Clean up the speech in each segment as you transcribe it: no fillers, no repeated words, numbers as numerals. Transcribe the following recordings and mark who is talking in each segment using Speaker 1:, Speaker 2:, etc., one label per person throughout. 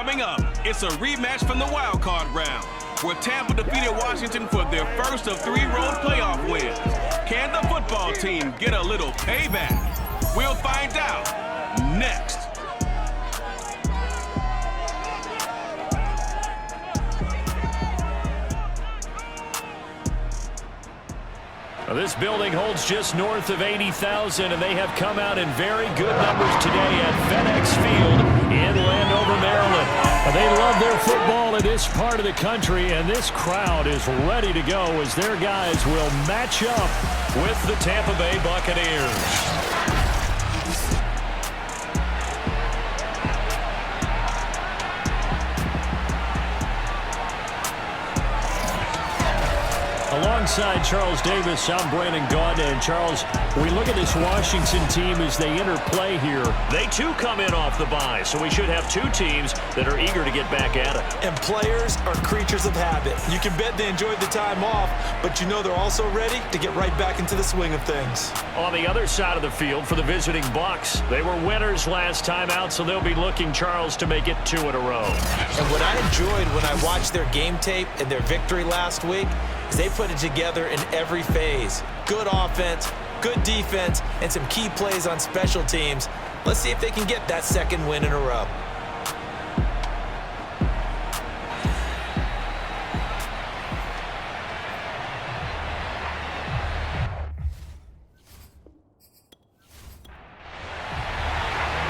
Speaker 1: Coming up, it's a rematch from the wild card round, where Tampa defeated Washington for their first of 3 road playoff wins. Can the football team get a little payback? We'll find out next.
Speaker 2: This building holds just north of 80,000, and they have come out in very good numbers today at FedEx Field in Landover, Maryland. They love their football in this part of the country, and this crowd is ready to go as their guys will match up with the Tampa Bay Buccaneers. Alongside Charles Davis, I'm Brandon Gaudin. And Charles, we look at this Washington team as they interplay here. They too come in off the bye, so we should have 2 teams that are eager to get back at it.
Speaker 3: And players are creatures of habit. You can bet they enjoyed the time off, but you know they're also ready to get right back into the swing of things.
Speaker 2: On the other side of the field for the visiting Bucs, they were winners last time out, so they'll be looking, Charles, to make it 2 in a row.
Speaker 3: And what I enjoyed when I watched their game tape and their victory last week is they put it together in every phase. Good offense, good defense, and some key plays on special teams. Let's see if they can get that 2nd win in a row.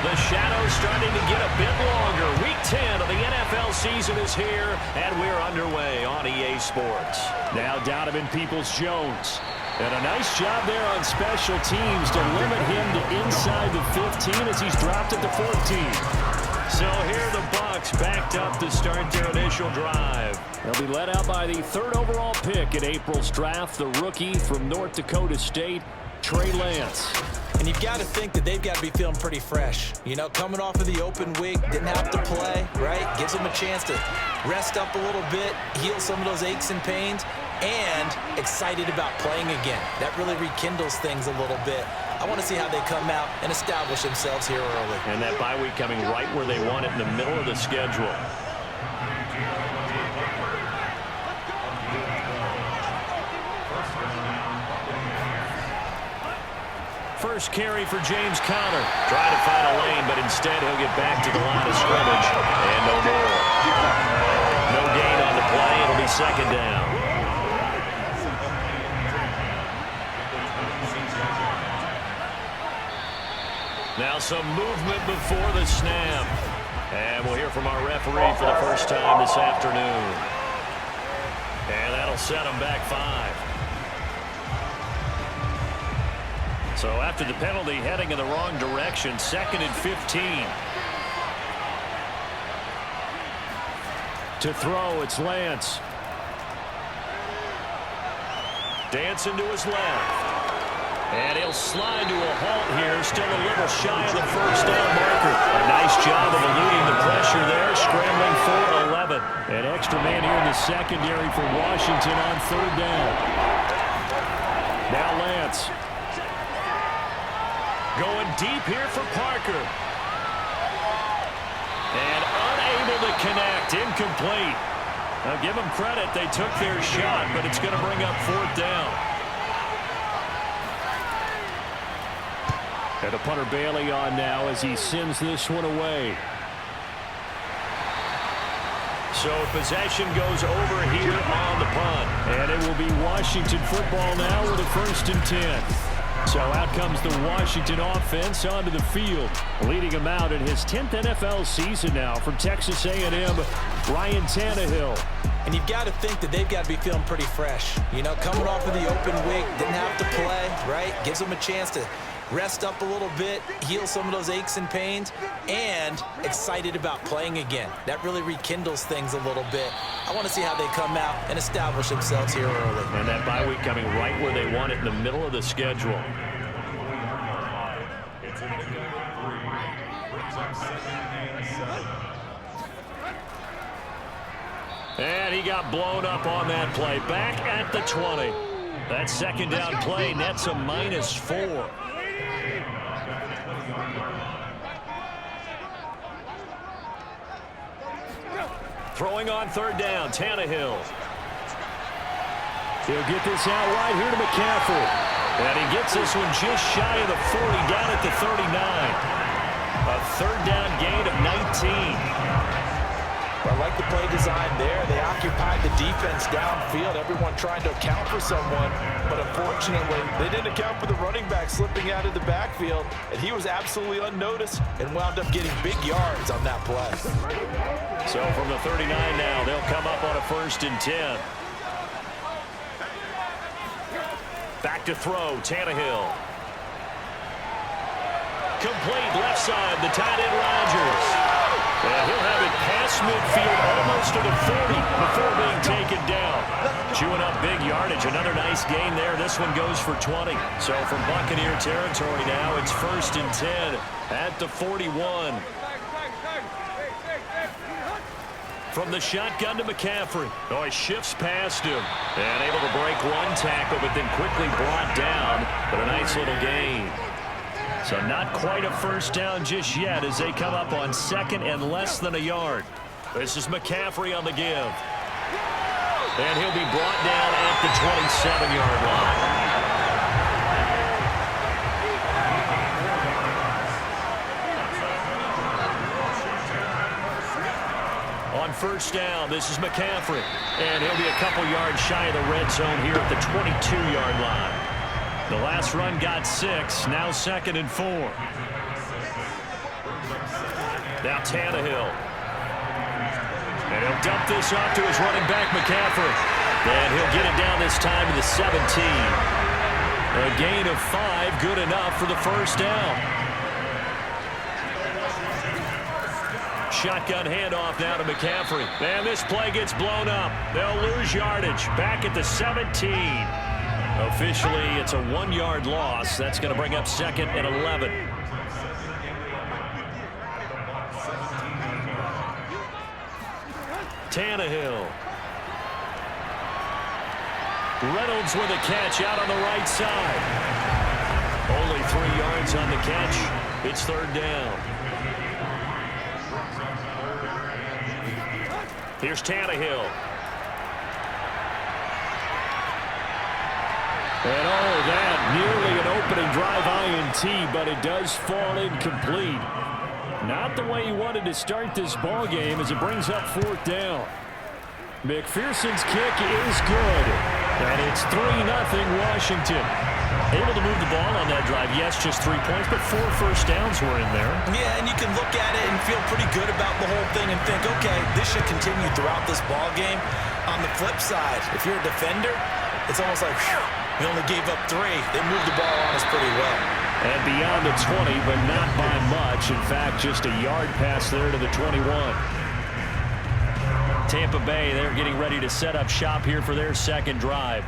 Speaker 2: The shadow's starting to get a bit longer. Week 10 of the NFL season is here, and we're underway on EA Sports. Now Donovan Peoples-Jones. And a nice job there on special teams to limit him to inside the 15 as he's dropped it to 14. So here the Bucs backed up to start their initial drive. They'll be led out by the 3rd overall pick in April's draft, the rookie from North Dakota State, Trey Lance.
Speaker 3: And you've got to think that they've got to be feeling pretty fresh. You know, coming off of the open week, didn't have to play, right? Gives them a chance to rest up a little bit, heal some of those aches and pains, and excited about playing again. That really rekindles things a little bit. I want to see how they come out and establish themselves here early.
Speaker 2: And that bye week coming right where they want it, in the middle of the schedule. First carry for James Conner. Trying to find a lane, but instead he'll get back to the line of scrimmage. And no more. No gain on the play. It'll be 2nd down. Now some movement before the snap. And we'll hear from our referee for the first time this afternoon. And that'll set them back 5. So after the penalty, heading in the wrong direction, 2nd and 15. To throw, it's Lance. Dancing to his left. And he'll slide to a halt here, still a little shy of the 1st down marker. A nice job of eluding the pressure there, scrambling for 11. An extra man here in the secondary for Washington on 3rd down. Now Lance. Going deep here for Parker. And unable to connect. Incomplete. Now give them credit. They took their shot, but it's going to bring up 4th down. And the punter Bailey on now as he sends this one away. So possession goes over here on the punt. And it will be Washington football now with a 1st and 10. So out comes the Washington offense onto the field, leading him out in his 10th NFL season now from Texas A&M, Ryan Tannehill.
Speaker 3: And you've got to think that they've got to be feeling pretty fresh. You know, coming off of the open week, didn't have to play, right? Gives them a chance to rest up a little bit, heal some of those aches and pains, and excited about playing again. That really rekindles things a little bit. I want to see how they come out and establish themselves here early.
Speaker 2: And that bye week coming right where they want it, in the middle of the schedule. And he got blown up on that play. Back at the 20. That 2nd down play nets a -4. Throwing on third down, Tannehill. He'll get this out wide here to McCaffrey. And he gets this one just shy of the 40, down at the 39. A third down gain of 19.
Speaker 3: I like the play design there. They occupied the defense downfield, everyone trying to account for someone, but unfortunately, they didn't account for the running back slipping out of the backfield, and he was absolutely unnoticed and wound up getting big yards on that play.
Speaker 2: So from the 39 now, they'll come up on a 1st and 10. Back to throw, Tannehill. Complete left side, the tight end Rodgers. And he'll have it past midfield almost to the 40 before being taken down. Chewing up big yardage. Another nice gain there. This one goes for 20. So from Buccaneer territory now, it's 1st and 10 at the 41. From the shotgun to McCaffrey. Oh, he shifts past him. And able to break one tackle, but then quickly brought down. But a nice little gain. So not quite a 1st down just yet as they come up on 2nd and less than a yard. This is McCaffrey on the give. And he'll be brought down at the 27-yard line. On 1st down, this is McCaffrey. And he'll be a couple yards shy of the red zone here at the 22-yard line. The last run got 6, now 2nd and 4. Now Tannehill. And he'll dump this off to his running back, McCaffrey. And he'll get it down this time to the 17. A gain of 5, good enough for the 1st down. Shotgun handoff now to McCaffrey. And this play gets blown up. They'll lose yardage. Back at the 17. Officially, it's a 1-yard loss. That's going to bring up 2nd and 11. Tannehill. Reynolds with a catch out on the right side. Only 3 yards on the catch. It's 3rd down. Here's Tannehill. And all of that, nearly an opening drive INT, but it does fall incomplete. Not the way he wanted to start this ball game as it brings up 4th down. McPherson's kick is good, and it's 3-0 Washington. Able to move the ball on that drive. Yes, just 3 points, but 4 first downs were in there.
Speaker 3: Yeah, and you can look at it and feel pretty good about the whole thing and think, okay, this should continue throughout this ball game. On the flip side, if you're a defender, it's almost like, whew, we only gave up 3. They moved the ball on us pretty well.
Speaker 2: And beyond the 20, but not by much. In fact, just a yard pass there to the 21. Tampa Bay, they're getting ready to set up shop here for their 2nd drive.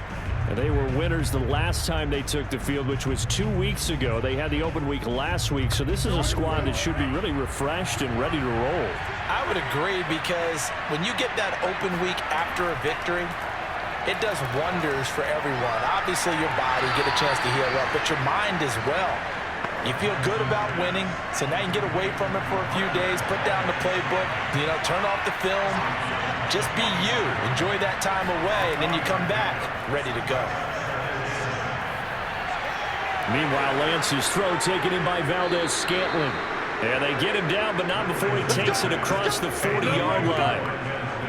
Speaker 2: And they were winners the last time they took the field, which was 2 weeks ago. They had the open week last week, so this is a squad that should be really refreshed and ready to roll.
Speaker 3: I would agree, because when you get that open week after a victory, it does wonders for everyone. Obviously, your body, get a chance to heal up, but your mind as well. You feel good about winning, so now you can get away from it for a few days, put down the playbook, turn off the film, just be you. Enjoy that time away, and then you come back ready to go.
Speaker 2: Meanwhile, Lance's throw taken in by Valdez-Scantling. And they get him down, but not before he takes it across the 40-yard line.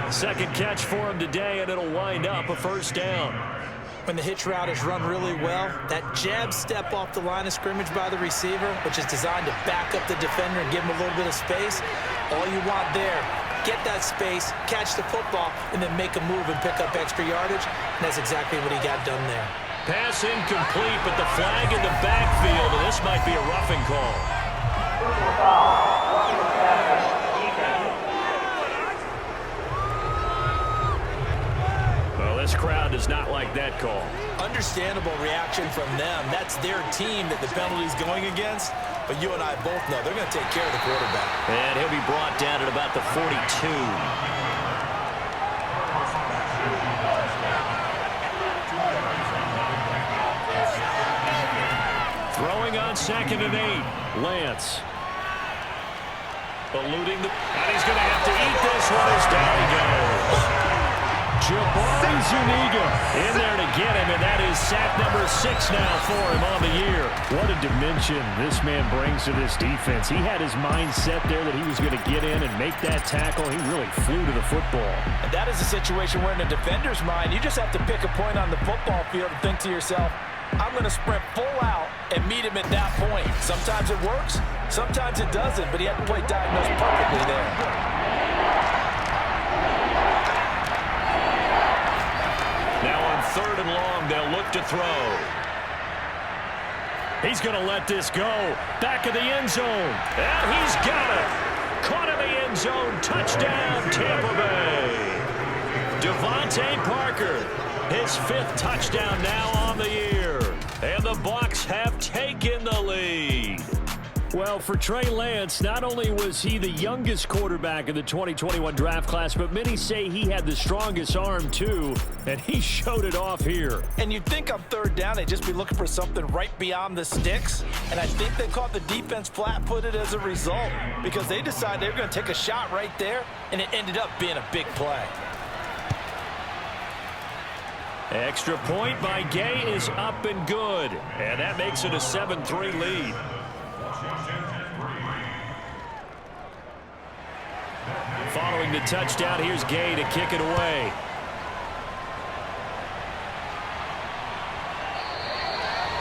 Speaker 2: 2nd catch for him today, and it'll wind up a 1st down.
Speaker 3: When the hitch route is run really well, that jab step off the line of scrimmage by the receiver, which is designed to back up the defender and give him a little bit of space, all you want there, get that space, catch the football, and then make a move and pick up extra yardage, and that's exactly what he got done there.
Speaker 2: Pass incomplete, but the flag in the backfield, and this might be a roughing call. This crowd does not like that call.
Speaker 3: Understandable reaction from them. That's their team that the penalty's going against. But you and I both know they're going to take care of the quarterback.
Speaker 2: And he'll be brought down at about the 42. Throwing on 2nd and 8. Lance. Eluding the... And he's going to have to eat this one as down he goes. Jabari Zuniga in there to get him, and that is sack number 6 now for him on the year. What a dimension this man brings to this defense. He had his mind set there that he was going to get in and make that tackle. He really flew to the football.
Speaker 3: And that is a situation where in a defender's mind, you just have to pick a point on the football field and think to yourself, I'm going to sprint full out and meet him at that point. Sometimes it works, sometimes it doesn't, but he had to play diagnosed perfectly there.
Speaker 2: Now on 3rd and long, they'll look to throw. He's going to let this go. Back of the end zone. And he's got it. Caught in the end zone. Touchdown, Tampa Bay. Devontae Parker, his 5th touchdown now on the year. And the Bucs have taken the lead. Well, for Trey Lance, not only was he the youngest quarterback in the 2021 draft class, but many say he had the strongest arm too, and he showed it off here.
Speaker 3: And you'd think on 3rd down, they'd just be looking for something right beyond the sticks, and I think they caught the defense flat-footed as a result because they decided they were going to take a shot right there, and it ended up being a big play.
Speaker 2: Extra point by Gay is up and good, and that makes it a 7-3 lead. Following the touchdown, here's Gay to kick it away.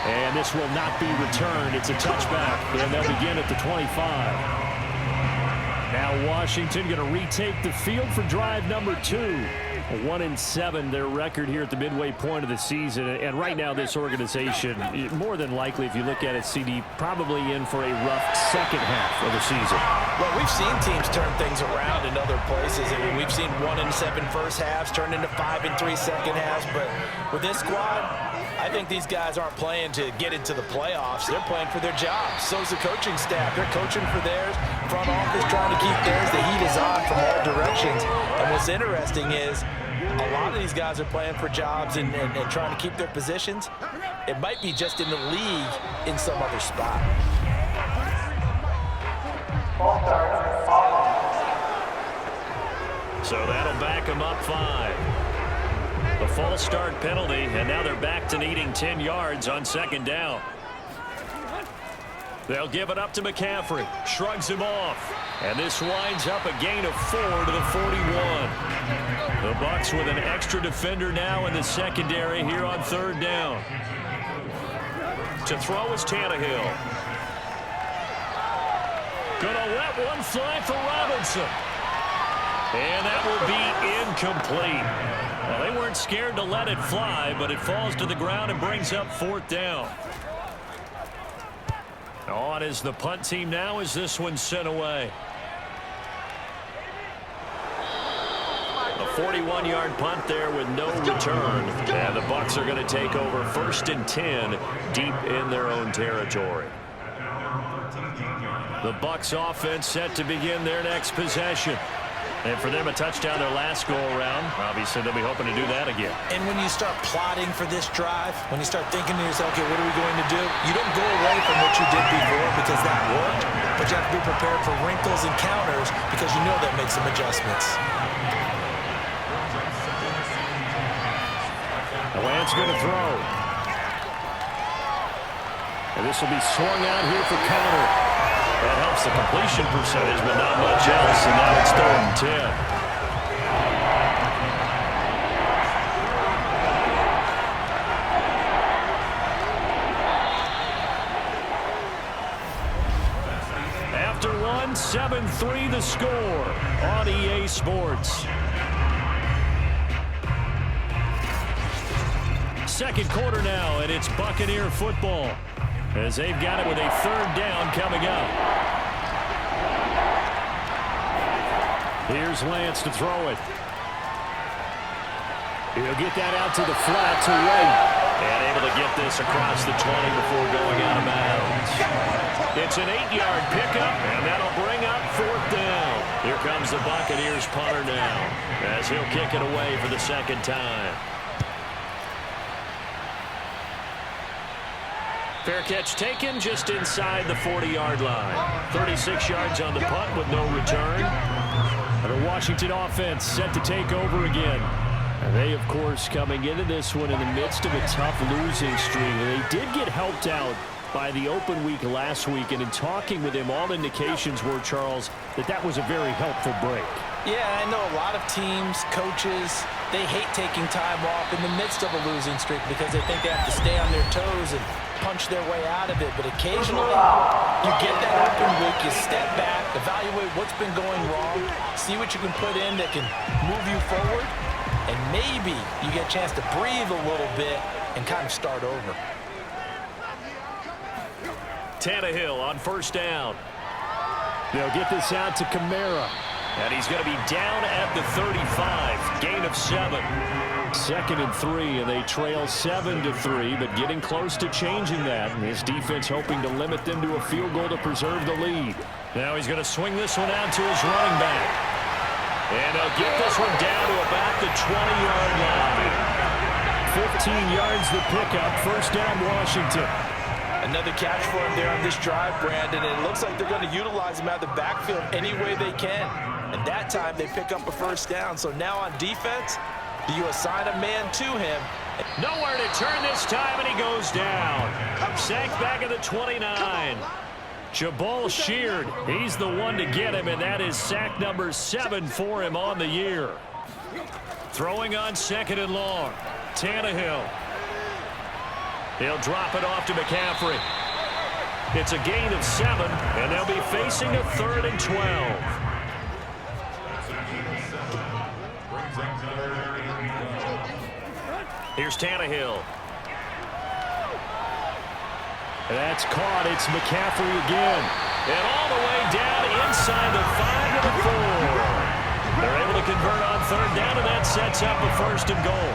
Speaker 2: And this will not be returned. It's a touchback, and they'll begin at the 25. Now Washington going to retake the field for drive number 2. 1-7, their record here at the midway point of the season. And right now, this organization, more than likely, if you look at it, CD, probably in for a rough second half of the season.
Speaker 3: Well, we've seen teams turn things around in other places. I mean, we've seen 1-7 first halves turn into 5-3 second halves. But with this squad, I think these guys aren't playing to get into the playoffs. They're playing for their jobs. So's the coaching staff. They're coaching for theirs. Front office trying to keep theirs. The heat is on from all directions. And what's interesting is a lot of these guys are playing for jobs and trying to keep their positions. It might be just in the league in some other spot.
Speaker 2: So that'll back them up 5. The false start penalty, and now they're back to needing 10 yards on 2nd down. They'll give it up to McCaffrey. Shrugs him off. And this winds up a gain of 4 to the 41. The Bucs with an extra defender now in the secondary here on 3rd down. To throw is Tannehill. Gonna let one fly for Robinson. And that will be incomplete. Well, they weren't scared to let it fly, but it falls to the ground and brings up 4th down. On is the punt team now as this one's sent away. A 41-yard punt there with no return. And the Bucs are going to take over 1st and 10 deep in their own territory. The Bucs offense set to begin their next possession. And for them, a touchdown their last go-around. Obviously, they'll be hoping to do that again.
Speaker 3: And when you start plotting for this drive, when you start thinking to yourself, okay, what are we going to do? You don't go away from what you did before because that worked, but you have to be prepared for wrinkles and counters because you know that makes some adjustments.
Speaker 2: The Lance going to throw. And this will be swung out here for counter. That helps the completion percentage, but not much else, and now it's 3rd and 10. After one, 7-3 the score on EA Sports. 2nd quarter now, and it's Buccaneer football as they've got it with a 3rd down coming up. Here's Lance to throw it. He'll get that out to the flat to White. And able to get this across the 20 before going out of bounds. It's an 8-yard pickup, and that'll bring up 4th down. Here comes the Buccaneers punter now as he'll kick it away for the 2nd time. Fair catch taken just inside the 40-yard line. 36 yards on the punt with no return. The Washington offense set to take over again. And they, of course, coming into this one in the midst of a tough losing streak. They did get helped out by the open week last week, and in talking with him, all indications were, Charles, that was a very helpful break.
Speaker 3: Yeah, I know a lot of teams, coaches, they hate taking time off in the midst of a losing streak because they think they have to stay on their toes and punch their way out of it. But occasionally, you get that open week, you step back, evaluate what's been going wrong, see what you can put in that can move you forward, and maybe you get a chance to breathe a little bit and kind of start over.
Speaker 2: Tannehill on first down. They'll get this out to Kamara. And he's going to be down at the 35. Gain of 7. 2nd and 3, and they trail 7-3, but getting close to changing that. And his defense hoping to limit them to a field goal to preserve the lead. Now he's going to swing this one out to his running back. And they'll get this one down to about the 20-yard line. 15 yards the pickup. First down, Washington.
Speaker 3: Another catch for him there on this drive, Brandon, and it looks like they're going to utilize him out of the backfield any way they can. And that time they pick up a first down. So now on defense, do you assign a man to him?
Speaker 2: Nowhere to turn this time, and he goes down. Sacked back at the 29. Jabal Sheard, he's the one to get him, and that is sack number 7 for him on the year. Throwing on 2nd and long. Tannehill. He'll drop it off to McCaffrey. It's a gain of 7, and they'll be facing a 3rd and 12. Here's Tannehill. That's caught. It's McCaffrey again. And all the way down inside the 5 to the 4. They're able to convert on 3rd down, and that sets up a 1st and goal.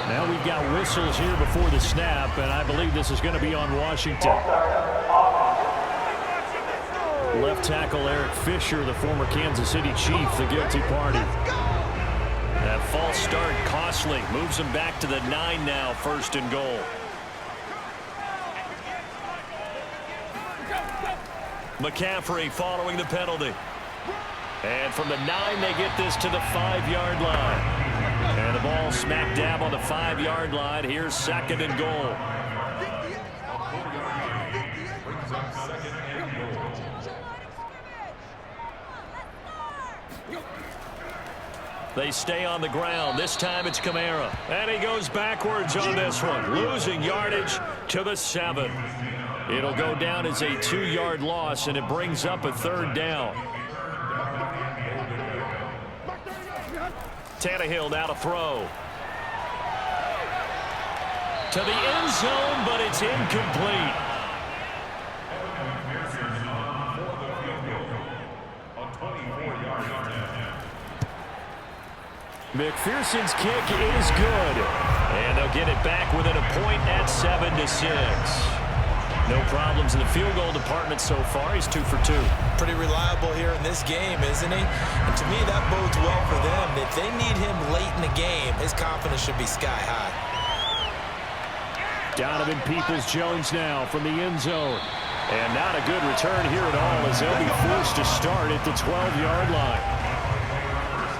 Speaker 2: Now we've got whistles here before the snap, and I believe this is going to be on Washington. Left tackle Eric Fisher, the former Kansas City Chief, the guilty party. That false start costly. Moves him back to the 9 now, 1st and goal. McCaffrey following the penalty. And from the 9, they get this to the 5-yard line. And the ball smack dab on the 5-yard line. Here's 2nd and goal. They stay on the ground. This time it's Kamara. And he goes backwards on this one. Losing yardage to the 7. It'll go down as a 2-yard loss, and it brings up a 3rd down. Tannehill now to throw. To the end zone, but it's incomplete. McPherson's kick is good. And they'll get it back within a point at 7-6. No problems in the field goal department so far. He's 2 for 2.
Speaker 3: Pretty reliable here in this game, isn't he? And to me, that bodes well for them. If they need him late in the game, his confidence should be sky high.
Speaker 2: Donovan Peoples-Jones now from the end zone. And not a good return here at all, as they'll be forced to start at the 12-yard line.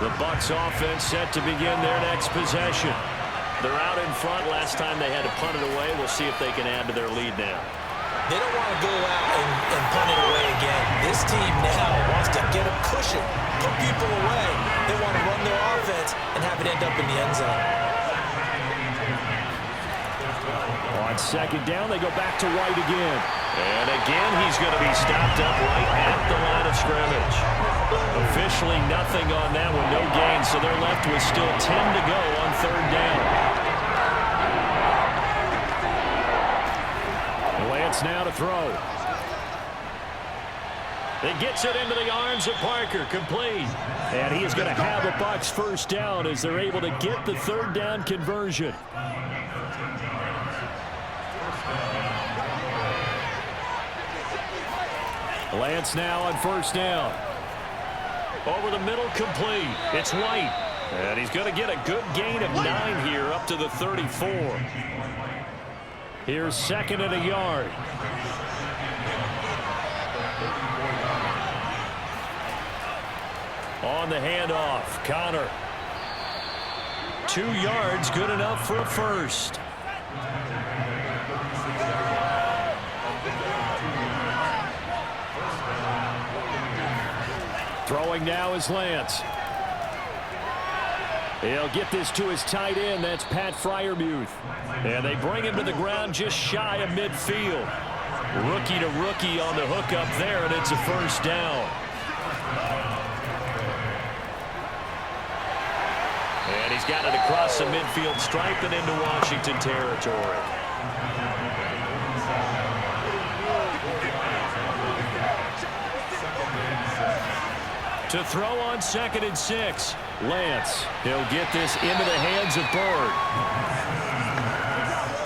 Speaker 2: The Bucs offense set to begin their next possession. They're out in front. Last time they had to punt it away. We'll see if they can add to their lead now.
Speaker 3: They don't want to go out and punt it away again. This team now wants to get a cushion, put people away. They want to run their offense and have it end up in the end zone.
Speaker 2: On 2nd down, they go back to White again. And again, he's going to be stopped up right at the line of scrimmage. Officially nothing on that one, no gain, so they're left with still 10 to go on 3rd down. Lance now to throw. It gets it into the arms of Parker, complete. And he is going to have a Bucs 1st down as they're able to get the 3rd down conversion. Lance now on 1st down. Over the middle, complete. It's White. And he's going to get a good gain of 9 here up to the 34. Here's 2nd and a yard. On the handoff, Connor. 2 yards, good enough for a first. Throwing now is Lance. He'll get this to his tight end. That's Pat Freiermuth. And they bring him to the ground just shy of midfield. Rookie to rookie on the hook up there, and it's a first down. And he's got it across the midfield stripe and into Washington territory. To throw on 2nd and 6. Lance. He'll get this into the hands of Bird.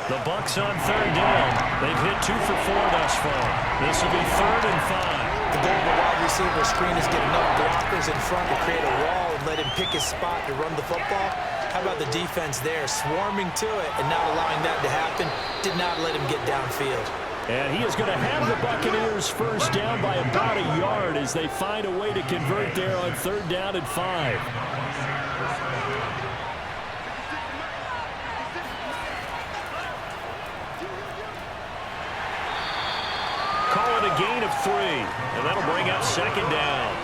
Speaker 2: The Bucs on 3rd down. They've hit 2 for 4 thus far. This will be 3rd and 5.
Speaker 3: The goal of the wide receiver screen is get enough blockers in front to create a wall and let him pick his spot to run the football. How about the defense there, swarming to it and not allowing that to happen? Did not let him get downfield.
Speaker 2: And he is going to have the Buccaneers first down by about a yard as they find a way to convert there on 3rd down and 5. Call it a gain of 3, and that'll bring up 2nd down.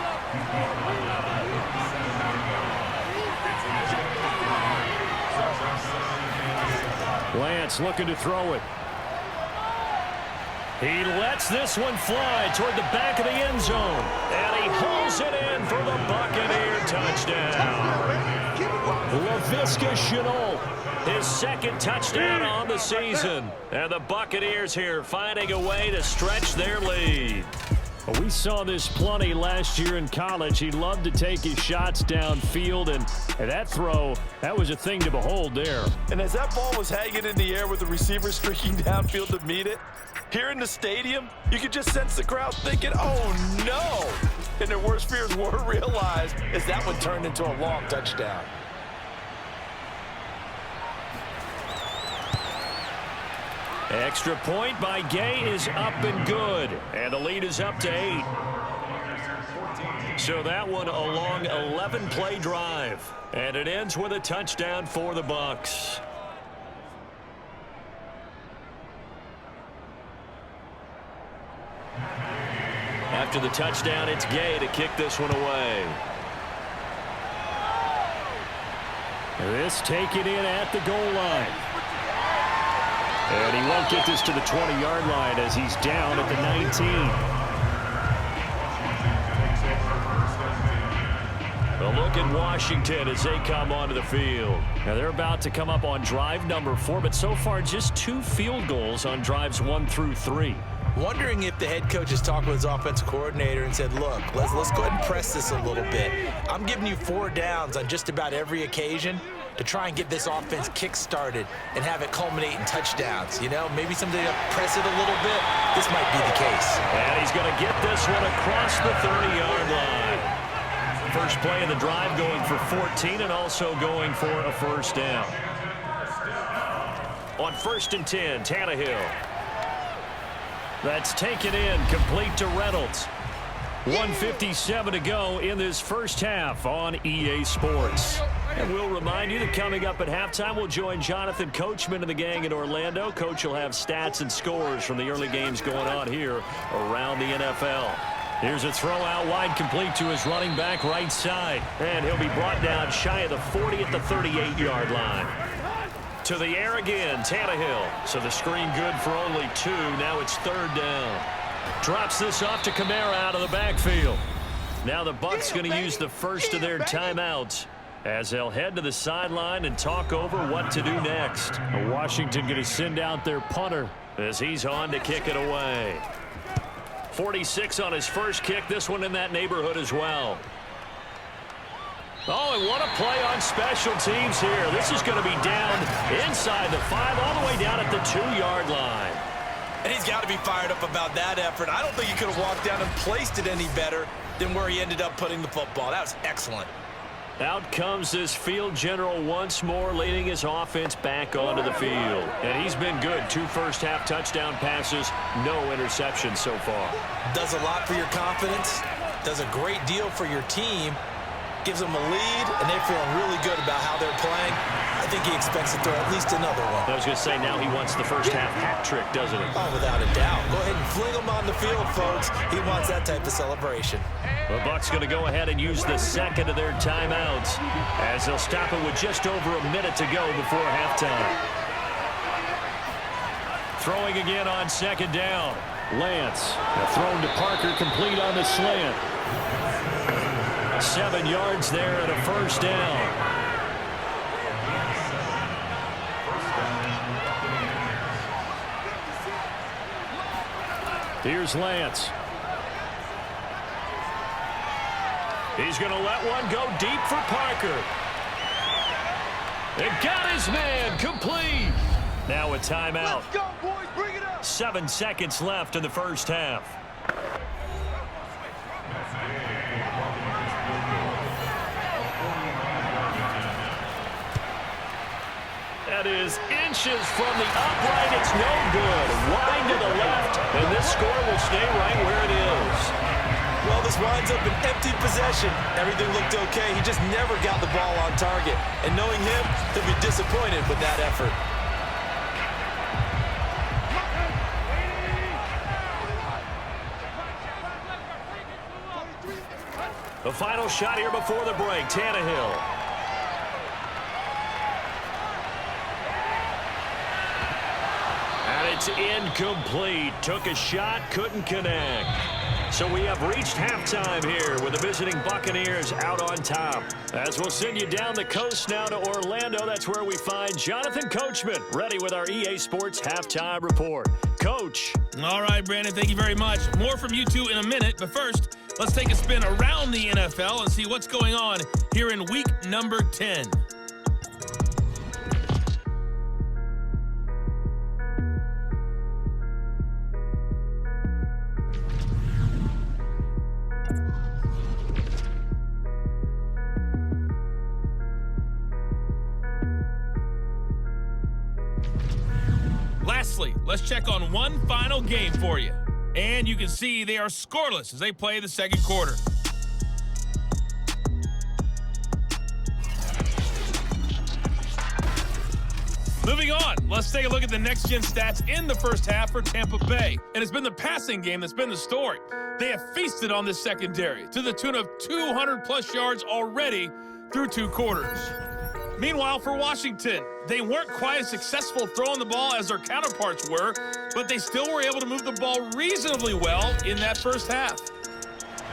Speaker 2: Lance looking to throw it. He lets this one fly toward the back of the end zone. And he hauls it in for the Buccaneer touchdown. Laviska Shenault, his 2nd touchdown on the season. And the Buccaneers here finding a way to stretch their lead. We saw this plenty last year in college. He loved to take his shots downfield, and that throw, that was a thing to behold there.
Speaker 4: And as that ball was hanging in the air with the receiver streaking downfield to meet it, here in the stadium, you could just sense the crowd thinking, oh no! And their worst fears were realized as that one turned into a long touchdown.
Speaker 2: Extra point by Gay is up and good. And the lead is up to 8. So that one a long 11-play drive. And it ends with a touchdown for the Bucs. After the touchdown, it's Gay to kick this one away. This taken in at the goal line. And he won't get this to the 20-yard line as he's down at the 19. A look at Washington as they come onto the field. Now they're about to come up on drive number 4, but so far just 2 field goals on drives 1 through 3.
Speaker 3: Wondering if the head coach has talked with his offensive coordinator and said, look, let's go ahead and press this a little bit. I'm giving you 4 downs on just about every occasion to try and get this offense kick-started and have it culminate in touchdowns. You know, maybe something to press it a little bit. This might be the case.
Speaker 2: And he's going to get this one across the 30-yard line. First play of the drive going for 14 and also going for a first down. On 1st and 10, Tannehill. That's taken in, complete to Reynolds. 1:57 to go in this first half on EA Sports. And we'll remind you that coming up at halftime, we'll join Jonathan Coachman and the gang in Orlando. Coach will have stats and scores from the early games going on here around the NFL. Here's a throw out wide, complete to his running back right side. And he'll be brought down shy of the 40 at the 38-yard line. To the air again, Tannehill. So the screen good for only 2. Now it's 3rd down. Drops this off to Kamara out of the backfield. Now the Bucs going to use the first of their timeouts as they'll head to the sideline and talk over what to do next. Washington going to send out their punter as he's on to kick it away. 46 on his first kick. This one in that neighborhood as well. Oh, and what a play on special teams here. This is going to be down inside the 5, all the way down at the 2-yard line.
Speaker 3: And he's got to be fired up about that effort. I don't think he could have walked down and placed it any better than where he ended up putting the football. That was excellent.
Speaker 2: Out comes this field general once more, leading his offense back onto the field. And he's been good. 2 first-half touchdown passes, no interceptions so far.
Speaker 3: Does a lot for your confidence, does a great deal for your team, gives them a lead, and they're feeling really good about how they're playing. I think he expects to throw at least another one.
Speaker 2: I was going to say, now he wants the first-half hat trick, doesn't he?
Speaker 3: Oh, without a doubt. Go ahead and fling him on the field, folks. He wants that type of celebration.
Speaker 2: The Bucs going to go ahead and use the second of their timeouts as they'll stop it with just over a minute to go before halftime. Throwing again on second down. Lance, thrown to Parker, complete on the slant. 7 yards there and a first down. Here's Lance. He's going to let one go deep for Parker. It got his man complete. Now a timeout.
Speaker 5: Let's go, boys. Bring it up.
Speaker 2: 7 seconds left in the first half. That is inches from the upright. It's no good. Wide to the left, and this score will stay right where it is.
Speaker 3: Well, this winds up an empty possession. Everything looked okay. He just never got the ball on target. And knowing him, he'll be disappointed with that effort.
Speaker 2: The final shot here before the break, Tannehill. And it's incomplete. Took a shot, couldn't connect. So we have reached halftime here with the visiting Buccaneers out on top. As we'll send you down the coast now to Orlando, that's where we find Jonathan Coachman ready with our EA Sports Halftime Report. Coach.
Speaker 6: All right, Brandon, thank you very much. More from you two in a minute, but first, let's take a spin around the NFL and see what's going on here in week number 10. Lastly, let's check on one final game for you. And you can see they are scoreless as they play the second quarter. Moving on, let's take a look at the next-gen stats in the first half for Tampa Bay. And it's been the passing game that's been the story. They have feasted on this secondary to the tune of 200-plus yards already through 2 quarters. Meanwhile, for Washington, they weren't quite as successful throwing the ball as their counterparts were, but they still were able to move the ball reasonably well in that first half.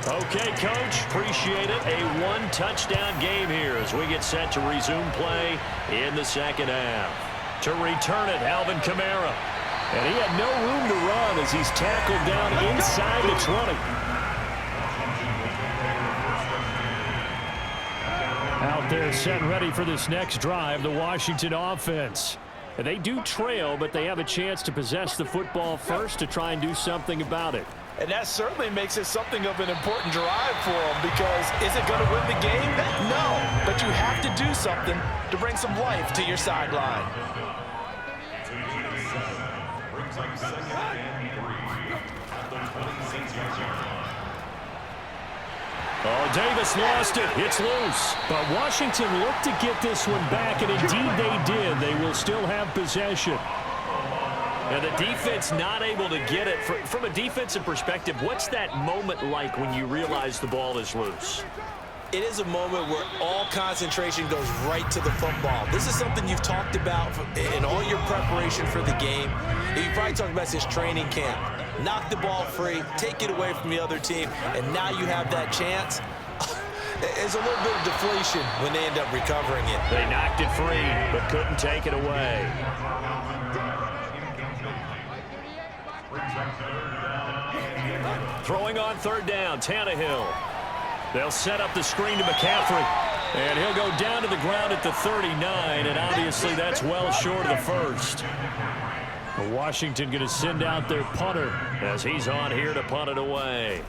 Speaker 2: Okay, Coach, appreciate it. A 1-touchdown game here as we get set to resume play in the second half. To return it, Alvin Kamara. And he had no room to run as he's tackled down inside the 20. Out there set and ready for this next drive, the Washington offense. And they do trail, but they have a chance to possess the football first to try and do something about it.
Speaker 4: And that certainly makes it something of an important drive for them, because is it going to win the game? No, but you have to do something to bring some life to your sideline.
Speaker 2: Oh, Davis lost it. It's loose. But Washington looked to get this one back, and indeed they did. They will still have possession. And the defense not able to get it. From a defensive perspective, what's that moment like when you realize the ball is loose?
Speaker 3: It is a moment where all concentration goes right to the football. This is something you've talked about in all your preparation for the game. You probably talked about this training camp. Knock the ball free, take it away from the other team, and now you have that chance. There's a little bit of deflation when they end up recovering it.
Speaker 2: They knocked it free, but couldn't take it away. Throwing on third down, Tannehill. They'll set up the screen to McCaffrey. And he'll go down to the ground at the 39, and obviously that's well short of the first. Washington going to send out their punter as he's on here to punt it away.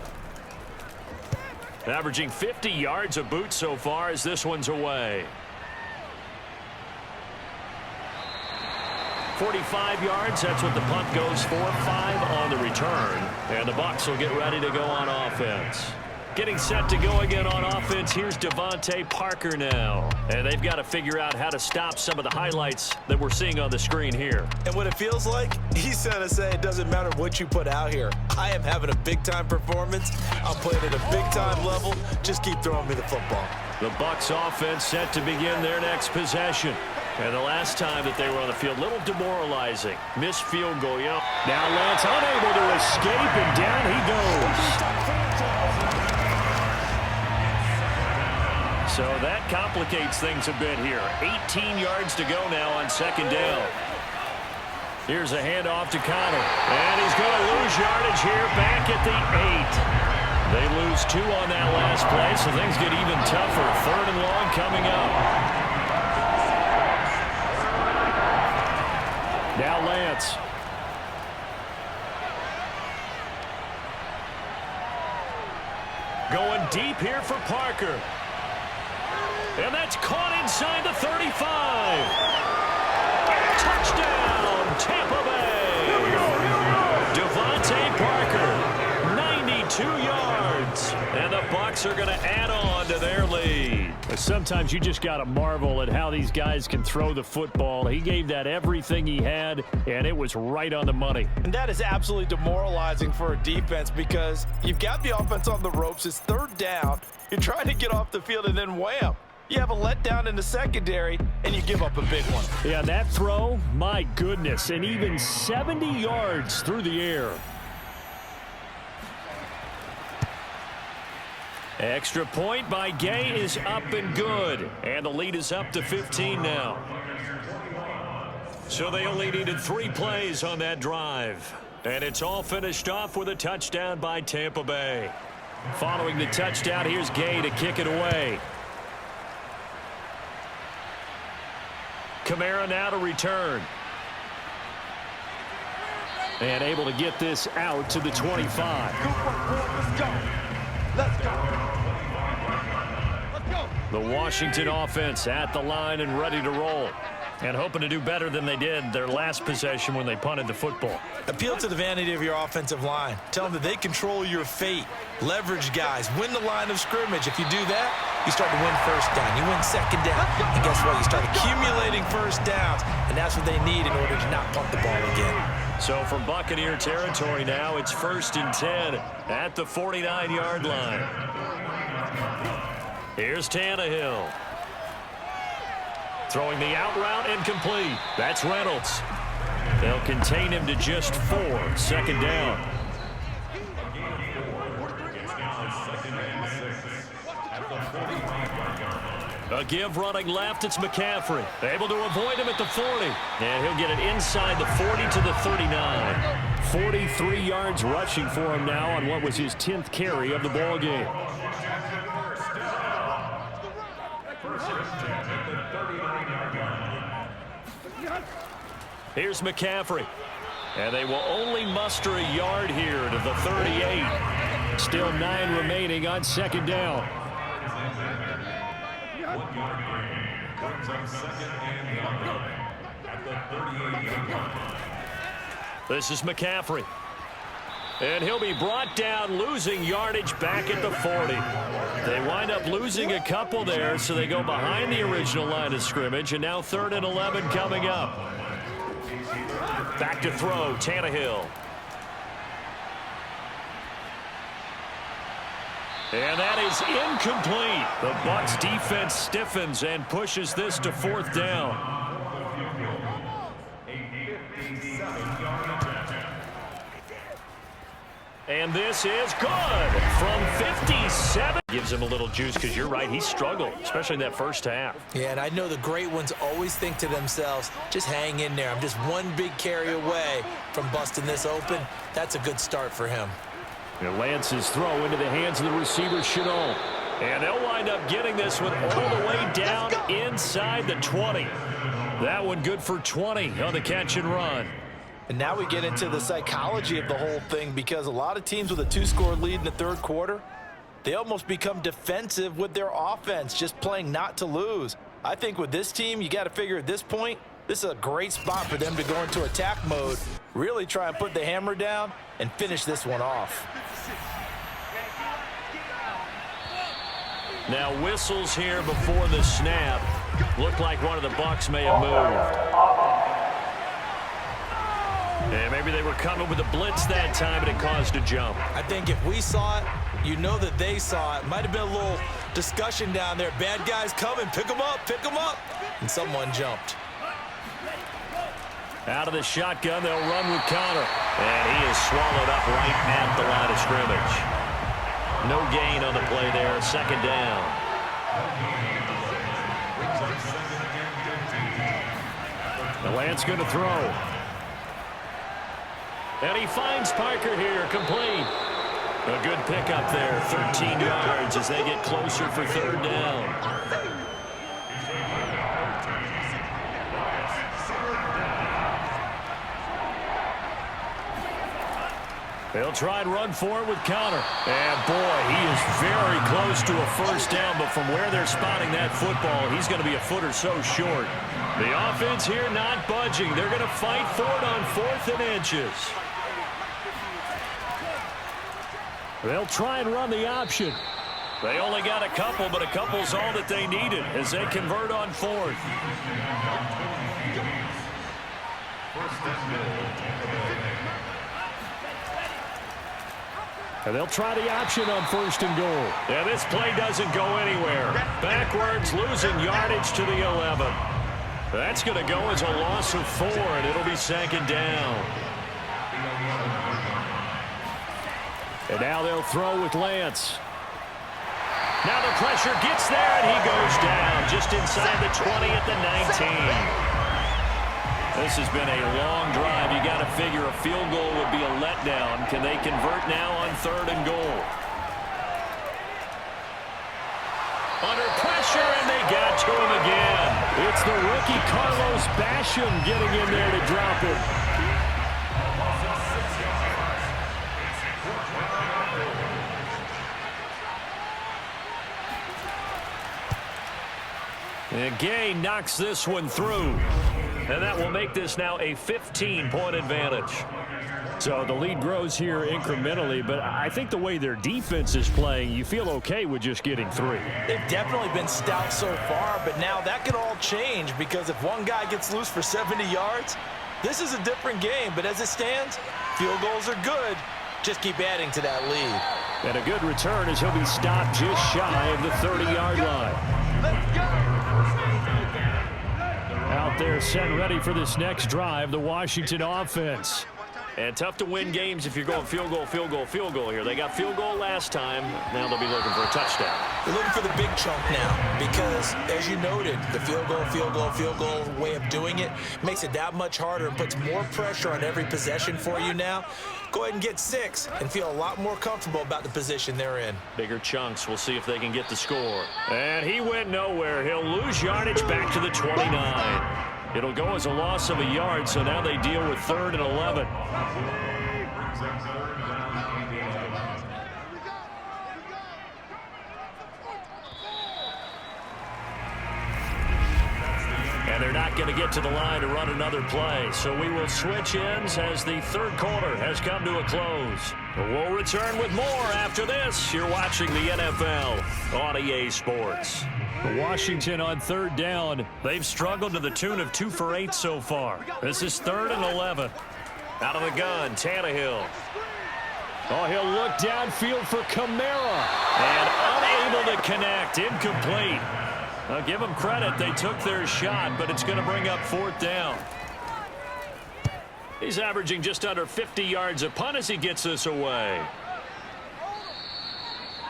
Speaker 2: Averaging 50 yards a boot so far as this one's away. 45 yards, that's what the punt goes for. 5 on the return. And the Bucs will get ready to go on offense. Getting set to go again on offense, here's Devontae Parker now. And they've got to figure out how to stop some of the highlights that we're seeing on the screen here.
Speaker 3: And what it feels like, he's going to say it doesn't matter what you put out here. I am having a big-time performance. I'm playing at a big-time level. Just keep throwing me the football.
Speaker 2: The Bucs offense set to begin their next possession. And the last time that they were on the field, a little demoralizing. Missed field goal. Now Lance unable to escape, and down he goes. So that complicates things a bit here. 18 yards to go now on second down. Here's a handoff to Connor. And he's going to lose yardage here back at the 8. They lose 2 on that last play, so things get even tougher. 3rd and long coming up. Now Lance. Going deep here for Parker. And that's caught inside the 35. Touchdown, Tampa Bay. Devontae Parker, 92 yards. And the Bucs are going to add on to their lead. Sometimes you just got to marvel at how these guys can throw the football. He gave that everything he had, and it was right on the money.
Speaker 4: And that is absolutely demoralizing for a defense because you've got the offense on the ropes. It's 3rd down. You're trying to get off the field, and then wham. You have a letdown in the secondary, and you give up a big one.
Speaker 2: Yeah, that throw, my goodness, and even 70 yards through the air. Extra point by Gay is up and good. And the lead is up to 15 now. So they only needed 3 plays on that drive. And it's all finished off with a touchdown by Tampa Bay. Following the touchdown, here's Gay to kick it away. Kamara now to return. And able to get this out to the 25.
Speaker 5: Let's go. Let's go.
Speaker 2: The Washington offense at the line and ready to roll. And hoping to do better than they did their last possession when they punted the football.
Speaker 3: Appeal to the vanity of your offensive line. Tell them that they control your fate. Leverage guys. Win the line of scrimmage. If you do that, you start to win first down. You win second down. And guess what? You start accumulating first downs. And that's what they need in order to not punt the ball again.
Speaker 2: So from Buccaneer territory now, it's 1st and 10 at the 49-yard line. Here's Tannehill. Throwing the out route incomplete. That's Reynolds. They'll contain him to just 4. 2nd down. A give running left. It's McCaffrey. Able to avoid him at the 40. And he'll get it inside the 40 to the 39. 43 yards rushing for him now on what was his 10th carry of the ball game. Here's McCaffrey. And they will only muster a yard here to the 38. Still 9 remaining on 2nd down. This is McCaffrey. And he'll be brought down, losing yardage back at the 40. They wind up losing a couple there, so they go behind the original line of scrimmage, and now 3rd and 11 coming up. Back to throw, Tannehill. And that is incomplete. The Bucs defense stiffens and pushes this to 4th down. And this is good from 57. Gives him a little juice because you're right, he struggled, especially in that first half.
Speaker 3: Yeah, and I know the great ones always think to themselves, just hang in there. I'm just one big carry away from busting this open. That's a good start for him.
Speaker 2: And Lance's throw into the hands of the receiver, Chenal. And they'll wind up getting this one all the way down inside the 20. That one good for 20 on the catch and run.
Speaker 4: And now we get into the psychology of the whole thing because a lot of teams with a 2-score lead in the 3rd quarter,
Speaker 3: they almost become defensive with their offense, just playing not to lose. I think with this team, you got to figure at this point, this is a great spot for them to go into attack mode, really try and put the hammer down and finish this one off.
Speaker 2: Now whistles here before the snap. Looked like one of the Bucs may have moved. And maybe they were coming with a blitz that time, and it caused a jump.
Speaker 3: I think if we saw it, you know that they saw it. Might have been a little discussion down there. Bad guys coming. Pick them up. Pick them up. And someone jumped.
Speaker 2: Out of the shotgun, they'll run with Connor. And he is swallowed up right at the line of scrimmage. No gain on the play there. Second down. The Lance going to throw. And he finds Parker here, complete. A good pickup there, 13 yards as they get closer for third down. They'll try and run for it with Connor. And boy, he is very close to a first down, but from where they're spotting that football, he's going to be a foot or so short. The offense here not budging. They're going to fight for it on 4th and inches. They'll try and run the option. They only got a couple, but a couple's all that they needed as they convert on 4th. And they'll try the option on 1st and goal. Yeah, this play doesn't go anywhere. Backwards, losing yardage to the 11. That's going to go as a loss of 4, and it'll be 2nd down. And now they'll throw with Lance. Now the pressure gets there, and he goes down just inside the 20 at the 19. This has been a long drive. You got to figure a field goal would be a letdown. Can they convert now on 3rd and goal? Under pressure, and they got to him again. It's the rookie Carlos Basham getting in there to drop him. And Gay knocks this one through. And that will make this now a 15-point advantage. So the lead grows here incrementally, but I think the way their defense is playing, you feel okay with just getting 3.
Speaker 3: They've definitely been stout so far, but now that could all change because if one guy gets loose for 70 yards, this is a different game. But as it stands, field goals are good. Just keep adding to that lead.
Speaker 2: And a good return as he'll be stopped just shy of the 30-yard line.
Speaker 5: Let's go!
Speaker 2: Out there set ready for this next drive, the Washington offense. And tough to win games if you're going field goal, field goal, field goal here. They got field goal last time. Now they'll be looking for a touchdown.
Speaker 3: They're looking for the big chunk now because, as you noted, the field goal way of doing it makes it that much harder and puts more pressure on every possession for you now. Go ahead and get 6 and feel a lot more comfortable about the position they're in.
Speaker 2: Bigger chunks. We'll see if they can get the score. And he went nowhere. He'll lose yardage back to the 29. It'll go as a loss of a yard, so now they deal with 3rd and 11. And they're not going to get to the line to run another play, so we will switch ends as the 3rd quarter has come to a close. We'll return with more after this. You're watching the NFL on EA Sports. Washington on 3rd down. They've struggled to the tune of 2 for 8 so far. This is 3rd and 11. Out of the gun, Tannehill. Oh, he'll look downfield for Kamara. And unable to connect. Incomplete. I'll give them credit. They took their shot, but it's going to bring up 4th down. He's averaging just under 50 yards a punt as he gets this away.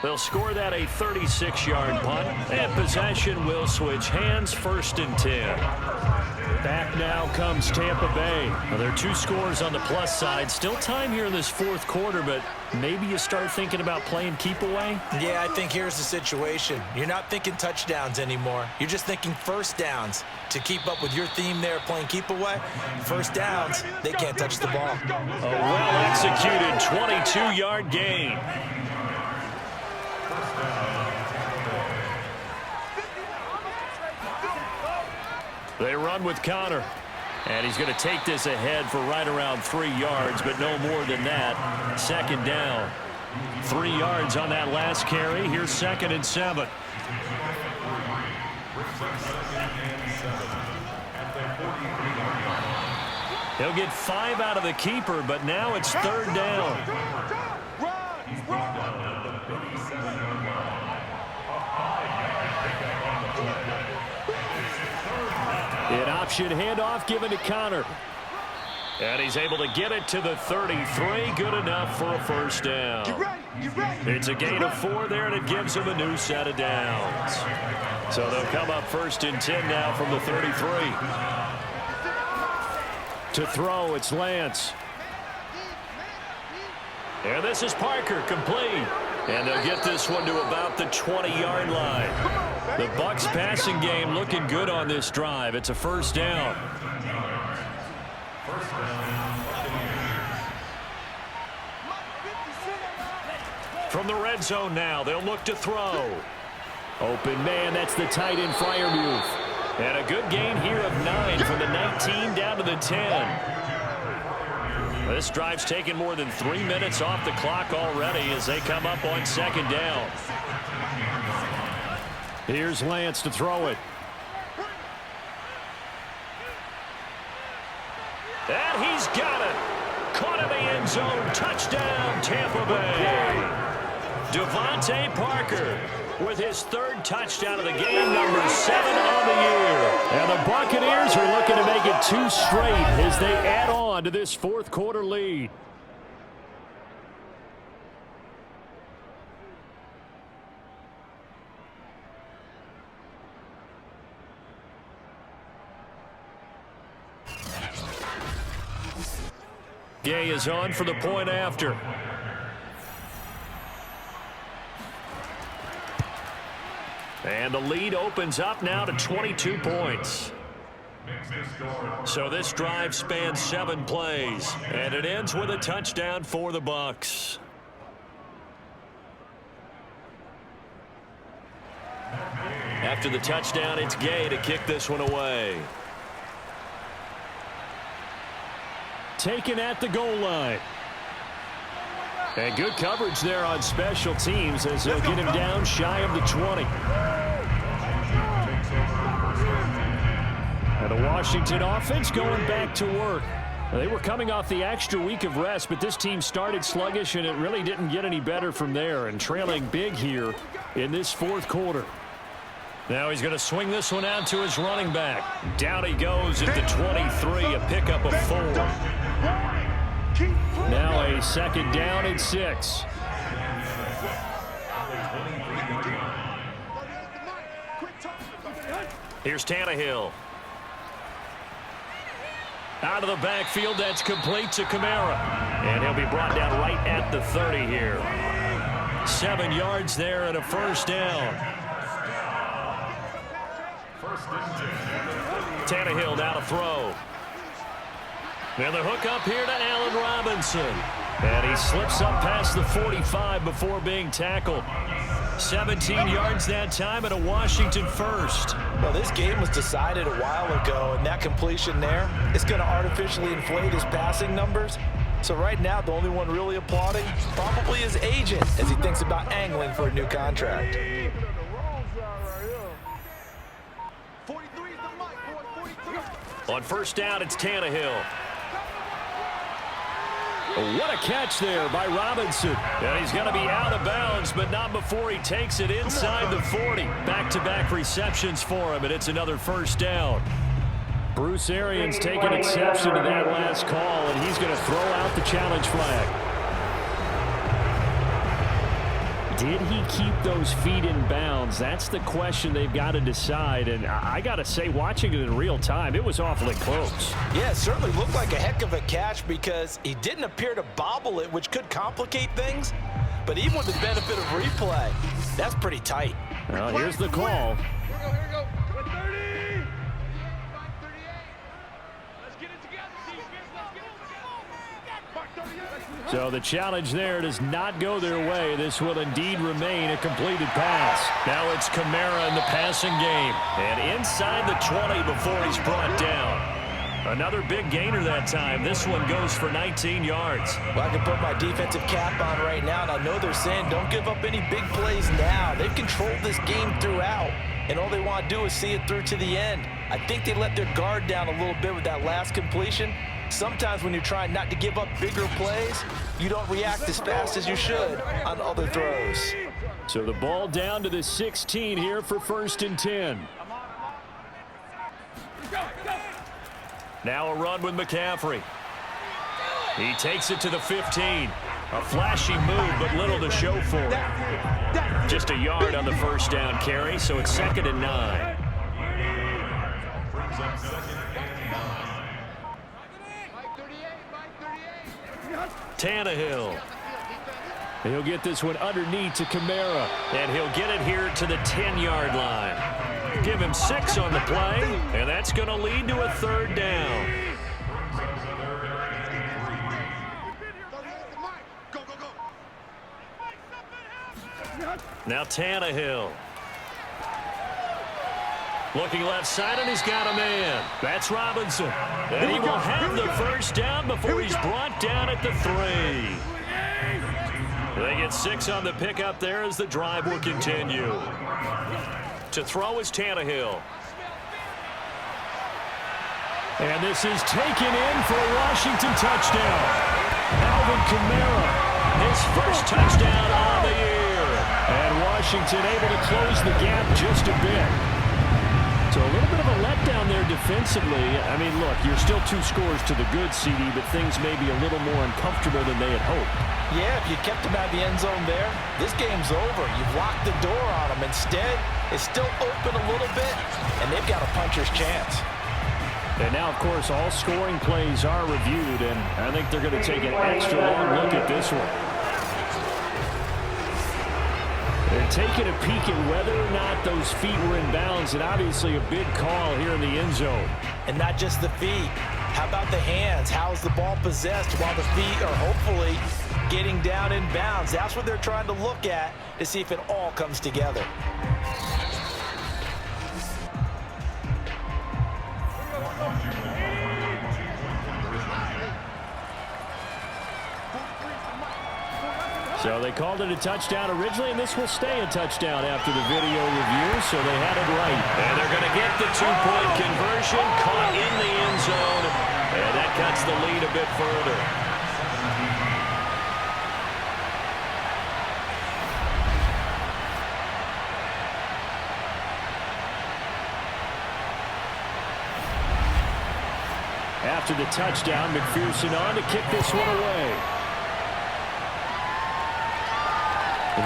Speaker 2: They'll score that a 36-yard punt, and possession will switch hands, 1st and 10. Back now comes Tampa Bay. Well, there are 2 scores on the plus side. Still time here in this 4th quarter, but maybe you start thinking about playing keep away?
Speaker 3: Yeah, I think here's the situation. You're not thinking touchdowns anymore. You're just thinking first downs. To keep up with your theme there, playing keep away, first downs, they can't touch the ball.
Speaker 2: A well-executed 22-yard gain. They run with Connor. And he's going to take this ahead for right around 3 yards, but no more than that. Second down. 3 yards on that last carry. Here's 2nd and 7. He'll get 5 out of the keeper, but now it's 3rd down. An option handoff given to Connor. And he's able to get it to the 33. Good enough for a first down. It's a gain of 4 there, and it gives him a new set of downs. So they'll come up 1st and 10 now from the 33. To throw, it's Lance. And this is Parker, complete. And they'll get this one to about the 20-yard line. The Bucs passing game looking good on this drive. It's a first down. From the red zone now, they'll look to throw. Open man, that's the tight end Freiermuth. And a good gain here of 9 from the 19 down to the 10. This drive's taken more than 3 minutes off the clock already as they come up on 2nd down. Here's Lance to throw it. And he's got it. Caught in the end zone. Touchdown, Tampa Bay. Devontae Parker with his 3rd touchdown of the game, number 7 on the year. And the Buccaneers are looking to make it 2 straight as they add on to this 4th quarter lead. Gay is on for the point after. And the lead opens up now to 22 points. So this drive spans 7 plays, and it ends with a touchdown for the Bucs. After the touchdown, it's Gay to kick this one away. Taken at the goal line. And good coverage there on special teams as they'll get him down shy of the 20. And the Washington offense going back to work. They were coming off the extra week of rest, but this team started sluggish, and it really didn't get any better from there, and trailing big here in this 4th quarter. Now he's going to swing this one out to his running back. Down he goes at the 23, a pickup of 4. Now a 2nd down and 6. Here's Tannehill. Out of the backfield, that's complete to Kamara. And he'll be brought down right at the 30 here. 7 yards there and a first down. Tannehill now to throw. And the hook up here to Allen Robinson. And he slips up past the 45 before being tackled. 17 yards that time and a Washington first.
Speaker 3: Well, this game was decided a while ago, and that completion there is going to artificially inflate his passing numbers. So right now, the only one really applauding probably his agent as he thinks about angling for a new contract.
Speaker 2: On first down, it's Tannehill. What a catch there by Robinson. And he's going to be out of bounds, but not before he takes it inside the 40. Back-to-back receptions for him, and it's another first down. Bruce Arians taking exception to that last call, and he's going to throw out the challenge flag. Did he keep those feet in bounds? That's the question they've got to decide. And I got to say, watching it in real time, it was awfully close.
Speaker 3: Yeah, it certainly looked like a heck of a catch because he didn't appear to bobble it, which could complicate things. But even with the benefit of replay, that's pretty tight.
Speaker 2: Well, here's the call.
Speaker 5: Here we go. 30. 38. Let's get it together, defense. Let's get it together. Mark 38.
Speaker 2: So the challenge there does not go their way. This will indeed remain a completed pass. Now it's Kamara in the passing game. And inside the 20 before he's brought down. Another big gainer that time. This one goes for 19 yards.
Speaker 3: Well, I can put my defensive cap on right now, and I know they're saying don't give up any big plays now. They've controlled this game throughout, and all they want to do is see it through to the end. I think they let their guard down a little bit with that last completion. Sometimes when you're trying not to give up bigger plays, you don't react as fast as you should on other throws.
Speaker 2: So the ball down to the 16 here for 1st and 10. Now a run with McCaffrey. He takes it to the 15. A flashy move, but little to show for it. Just a yard on the first down carry, so it's 2nd and 9. Tannehill. He'll get this one underneath to Kamara, and he'll get it here to the 10-yard line. Give him 6 on the play, and that's going to lead to a 3rd down. Now Tannehill. Looking left side, and he's got a man. That's Robinson. And he will have the first down before he's brought down at the 3. They get 6 on the pickup there as the drive will continue. To throw is Tannehill. And this is taken in for a Washington touchdown. Alvin Kamara, his first touchdown on the year. And Washington able to close the gap just a bit. So a little bit of a letdown there defensively. I mean, look, you're still 2 scores to the good, CD, but things may be a little more uncomfortable than they had hoped. Yeah, if you kept them out of the end zone there, this game's over. You've locked the door on them. Instead, it's still open a little bit, and they've got a puncher's chance. And now, of course, all scoring plays are reviewed, and I think they're going to take an extra long look at this one. They're taking a peek at whether or not those feet were in bounds, and obviously a big call here in the end zone. And not just the feet. How about the hands? How is the ball possessed while the feet are hopefully getting down in bounds? That's what they're trying to look at to see if it all comes together. So they called it a touchdown originally, and this will stay a touchdown after the video review, so they had it right. And they're going to get the 2-point conversion, caught in the end zone, and that cuts the lead a bit further. After the touchdown, McPherson on to kick this one away.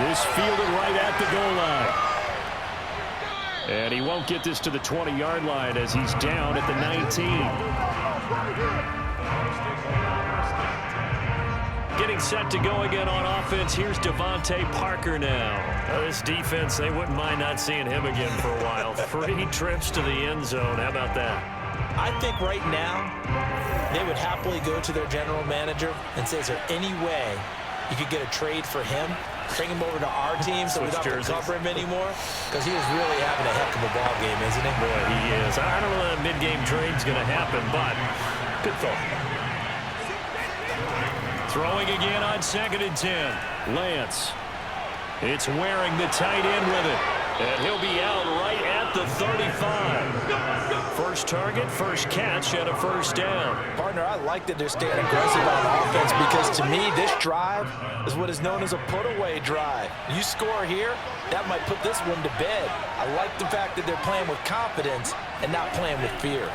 Speaker 2: This fielded right at the goal line. And he won't get this to the 20-yard line as he's down at the 19. Getting set to go again on offense. Here's Devontae Parker now. This defense, they wouldn't mind not seeing him again for a while. 3 trips to the end zone. How about that? I think right now they would happily go to their general manager and say, is there any way you could get a trade for him? Bring him over to our team so we don't have to cover him anymore? Because he is really having a heck of a ball game, isn't he? Boy, he is. I don't know that mid-game trade's going to happen, but good thought. Throwing again on 2nd and 10. Lance. It's wearing the tight end with it. And he'll be out right at the 35. First target, first catch, and a first down. Partner, I like that they're staying aggressive on offense because to me, this drive is what is known as a put-away drive. You score here, that might put this one to bed. I like the fact that they're playing with confidence and not playing with fear.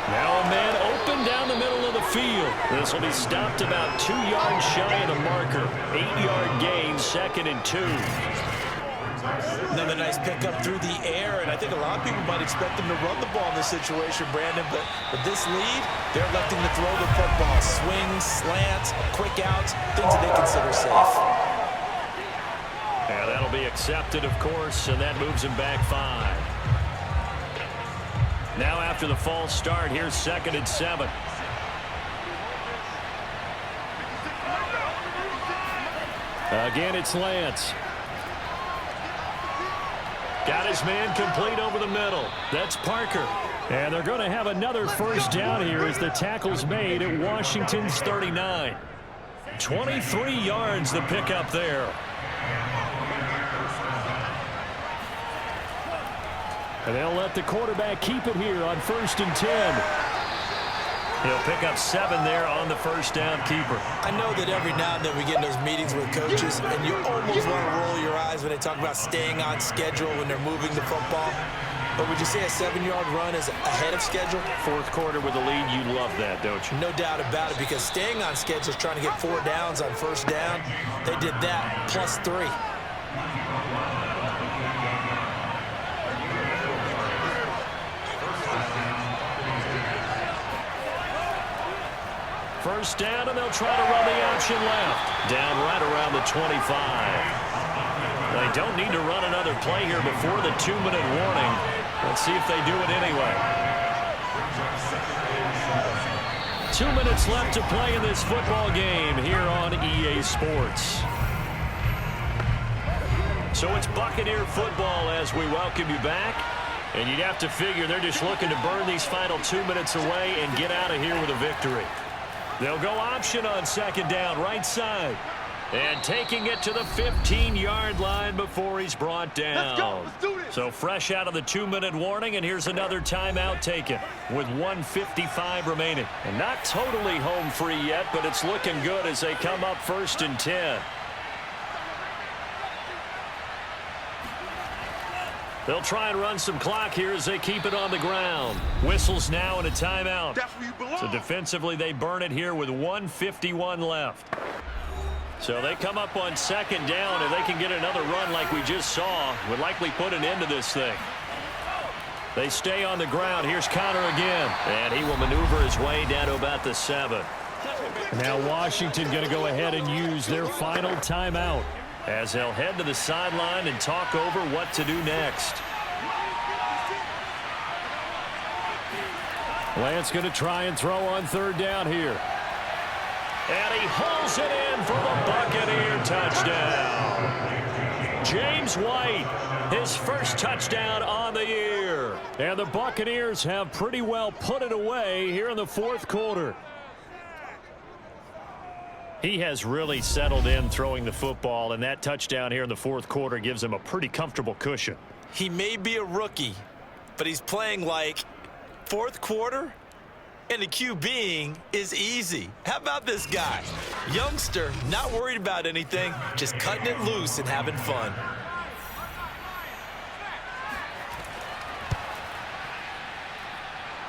Speaker 2: Now a man open down the middle of the field. This will be stopped about 2 yards shy of the marker. 8-yard gain, 2nd and 2. Another nice pickup through the air, and I think a lot of people might expect them to run the ball in this situation, Brandon, but with this lead, they're electing to throw the football. Swings, slants, quick outs, things that they consider safe. Yeah, that'll be accepted, of course, and that moves him back 5. Now after the false start, here's 2nd and 7. Again, it's Lance. Got his man complete over the middle. That's Parker. And they're going to have another first down here as the tackle's made at Washington's 39. 23 yards the pickup there. And they'll let the quarterback keep it here on 1st and 10. He'll pick up 7 there on the first down keeper.
Speaker 3: I know that every now and then we get in those meetings with coaches, and you almost want to roll your eyes when they talk about staying on schedule when they're moving the football. But would you say a 7-yard run is ahead of schedule?
Speaker 2: Fourth quarter with the lead, you love that, don't you?
Speaker 3: No doubt about it, because staying on schedule is trying to get 4 downs on first down. They did that, plus 3.
Speaker 2: First down, and they'll try to run the option left. Down right around the 25. They don't need to run another play here before the 2-minute warning. Let's see if they do it anyway. 2 minutes left to play in this football game here on EA Sports. So it's Buccaneer football as we welcome you back. And you'd have to figure they're just looking to burn these final 2 minutes away and get out of here with a victory. They'll go option on second down, right side. And taking it to the 15-yard line before he's brought down.
Speaker 5: Let's go. Let's do this.
Speaker 2: So fresh out of the 2-minute warning, and here's another timeout taken with 1:55 remaining. And not totally home free yet, but it's looking good as they come up 1st and 10. They'll try and run some clock here as they keep it on the ground. Whistles now and a timeout.
Speaker 5: That's where you belong.
Speaker 2: So defensively, they burn it here with 1:51 left. So they come up on second down. If they can get another run like we just saw, would likely put an end to this thing. They stay on the ground. Here's Connor again. And he will maneuver his way down to about the 7. Now Washington going to go ahead and use their final timeout, as they'll head to the sideline and talk over what to do next. Lance going to try and throw on third down here. And he hauls it in for the Buccaneer touchdown. James White, his first touchdown on the year. And the Buccaneers have pretty well put it away here in the fourth quarter. He has really settled in throwing the football, and that touchdown here in the fourth quarter gives him a pretty comfortable cushion.
Speaker 3: He may be a rookie, but he's playing like fourth quarter, and the QBing is easy. How about this guy? Youngster, not worried about anything, just cutting it loose and having fun.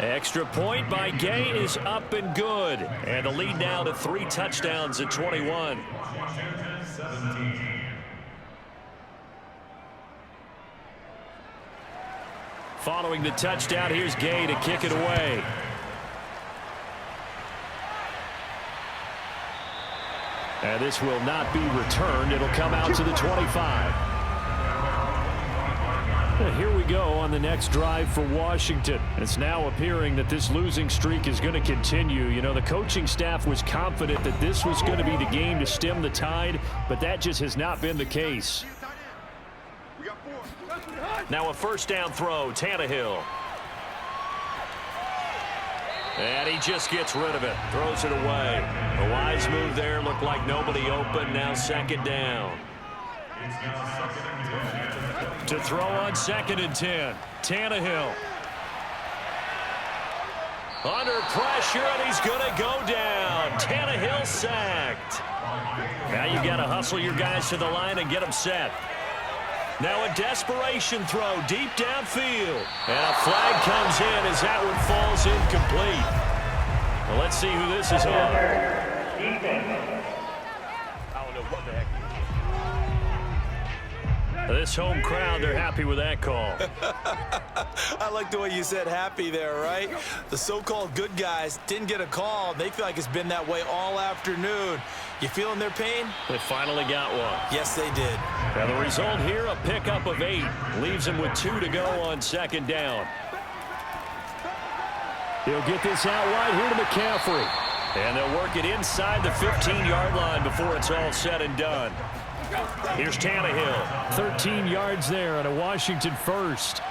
Speaker 2: Extra point by Gay is up and good. And the lead now to 3 touchdowns at 21. Following the touchdown, here's Gay to kick it away. And this will not be returned. It'll come out to the 25. Here we go on the next drive for Washington. It's now appearing that this losing streak is going to continue. You know, the coaching staff was confident that this was going to be the game to stem the tide, but that just has not been the case. Now a first down throw, Tannehill. And he just gets rid of it, throws it away. A wise move there, looked like nobody open, now second down. To throw on 2nd and 10. Tannehill. Under pressure, and he's going to go down. Tannehill sacked. Now you got to hustle your guys to the line and get them set. Now a desperation throw deep downfield. And a flag comes in as that one falls incomplete. Well, let's see who this is on.
Speaker 5: I don't know what the heck.
Speaker 2: This home crowd, they're happy with that call.
Speaker 3: I like the way you said happy there, right? The so-called good guys didn't get a call. They feel like it's been that way all afternoon. You feeling their pain?
Speaker 2: They finally got one.
Speaker 3: Yes, they did.
Speaker 2: Now the result here, a pickup of 8. Leaves him with 2 to go on second down. He'll get this out wide here to McCaffrey. And they'll work it inside the 15-yard line before it's all said and done. Here's Tannehill. 13 yards there on a Washington first.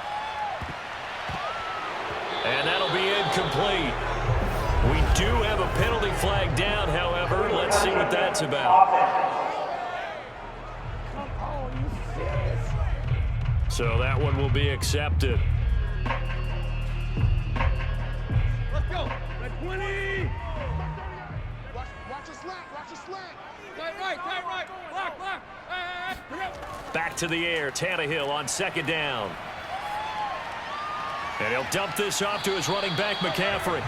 Speaker 2: And that'll be incomplete. We do have a penalty flag down, however. Let's see what that's about. So that one will be accepted.
Speaker 5: Let's go. That's 20. Watch your slack. Watch your slack. Tight right. Block.
Speaker 2: Back to the air. Tannehill on second down. And he'll dump this off to his running back, McCaffrey.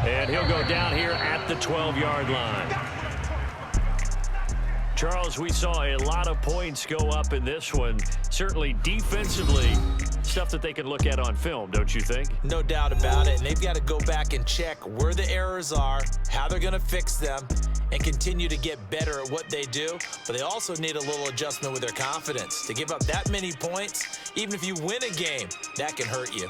Speaker 2: And he'll go down here at the 12-yard line. Charles, we saw a lot of points go up in this one. Certainly defensively, stuff that they can look at on film, don't you think?
Speaker 3: No doubt about it. And they've got to go back and check where the errors are, how they're going to fix them, and continue to get better at what they do. But they also need a little adjustment with their confidence. To give up that many points, even if you win a game, that can hurt you.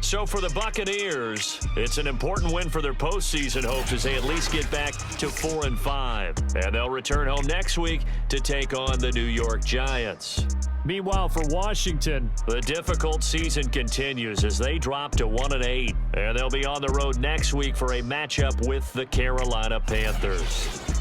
Speaker 2: So for the Buccaneers, it's an important win for their postseason hopes as they at least get back to 4-5. And they'll return home next week to take on the New York Giants. Meanwhile, for Washington, the difficult season continues as they drop to 1-8. And they'll be on the road next week for a matchup with the Carolina Panthers.